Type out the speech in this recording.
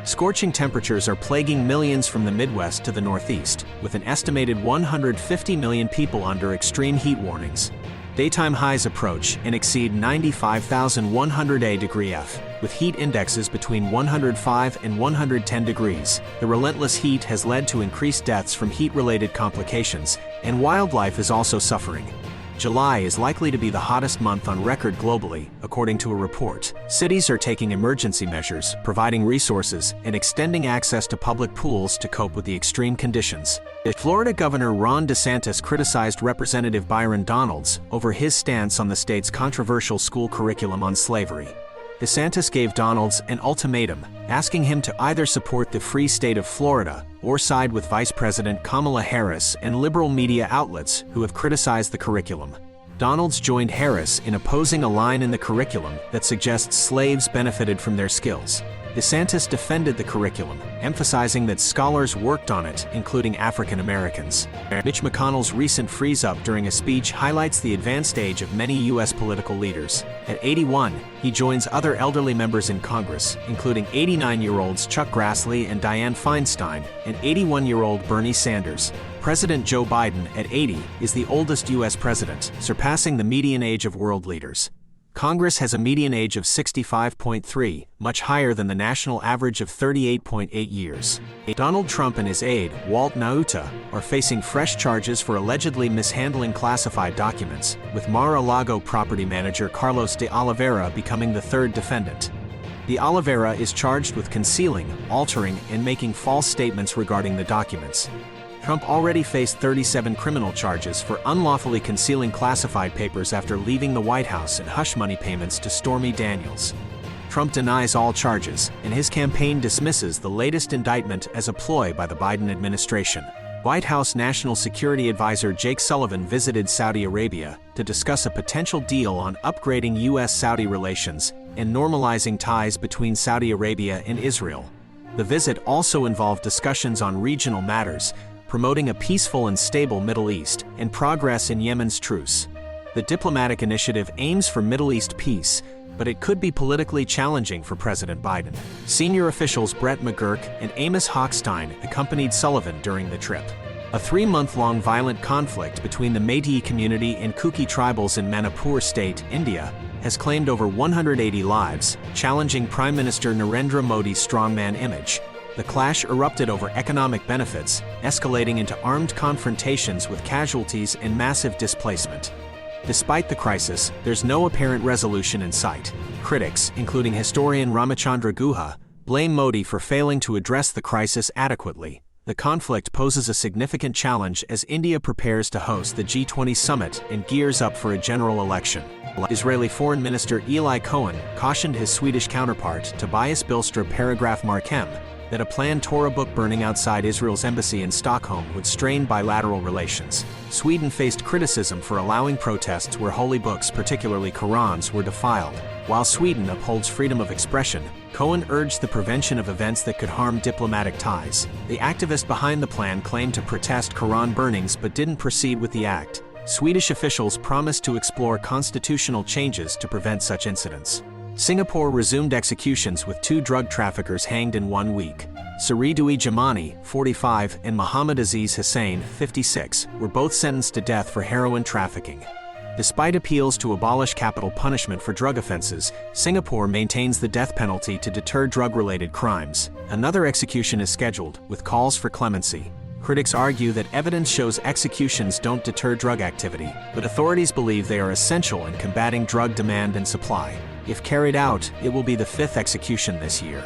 Scorching temperatures are plaguing millions from the Midwest to the Northeast, with an estimated 150 million people under extreme heat warnings. Daytime highs approach and exceed 95,100 degree F, with heat indexes between 105 and 110 degrees. The relentless heat has led to increased deaths from heat-related complications, and wildlife is also suffering. July is likely to be the hottest month on record globally, according to a report. Cities are taking emergency measures, providing resources, and extending access to public pools to cope with the extreme conditions. Florida Governor Ron DeSantis criticized Representative Byron Donalds over his stance on the state's controversial school curriculum on slavery. DeSantis gave Donalds an ultimatum, asking him to either support the free state of Florida or side with Vice President Kamala Harris and liberal media outlets who have criticized the curriculum. Donalds joined Harris in opposing a line in the curriculum that suggests slaves benefited from their skills. DeSantis defended the curriculum, emphasizing that scholars worked on it, including African Americans. Mitch McConnell's recent freeze-up during a speech highlights the advanced age of many U.S. political leaders. At 81, he joins other elderly members in Congress, including 89-year-olds Chuck Grassley and Dianne Feinstein, and 81-year-old Bernie Sanders. President Joe Biden, at 80, is the oldest U.S. president, surpassing the median age of world leaders. Congress has a median age of 65.3, much higher than the national average of 38.8 years. Donald Trump and his aide, Walt Nauta, are facing fresh charges for allegedly mishandling classified documents, with Mar-a-Lago property manager Carlos de Oliveira becoming the third defendant. De Oliveira is charged with concealing, altering, and making false statements regarding the documents. Trump already faced 37 criminal charges for unlawfully concealing classified papers after leaving the White House and hush money payments to Stormy Daniels. Trump denies all charges, and his campaign dismisses the latest indictment as a ploy by the Biden administration. White House National Security Advisor Jake Sullivan visited Saudi Arabia to discuss a potential deal on upgrading U.S.-Saudi relations and normalizing ties between Saudi Arabia and Israel. The visit also involved discussions on regional matters, promoting a peaceful and stable Middle East, and progress in Yemen's truce. The diplomatic initiative aims for Middle East peace, but it could be politically challenging for President Biden. Senior officials Brett McGurk and Amos Hochstein accompanied Sullivan during the trip. A 3-month-long violent conflict between the Meitei community and Kuki tribals in Manipur state, India, has claimed over 180 lives, challenging Prime Minister Narendra Modi's strongman image. The clash erupted over economic benefits, escalating into armed confrontations with casualties and massive displacement. Despite the crisis, there's no apparent resolution in sight. Critics, including historian Ramachandra Guha, blame Modi for failing to address the crisis adequately. The conflict poses a significant challenge as India prepares to host the G20 summit and gears up for a general election. Israeli Foreign Minister Eli Cohen cautioned his Swedish counterpart Tobias Billstra Paragraph Markem that a planned Torah book burning outside Israel's embassy in Stockholm would strain bilateral relations. Sweden faced criticism for allowing protests where holy books, particularly Qurans, were defiled. While Sweden upholds freedom of expression, Cohen urged the prevention of events that could harm diplomatic ties. The activist behind the plan claimed to protest Quran burnings but didn't proceed with the act. Swedish officials promised to explore constitutional changes to prevent such incidents. Singapore resumed executions with 2 drug traffickers hanged in 1 week. Saridui Jamani, 45, and Muhammad Aziz Hussain, 56, were both sentenced to death for heroin trafficking. Despite appeals to abolish capital punishment for drug offenses, Singapore maintains the death penalty to deter drug-related crimes. Another execution is scheduled, with calls for clemency. Critics argue that evidence shows executions don't deter drug activity, but authorities believe they are essential in combating drug demand and supply. If carried out, it will be the 5th execution this year.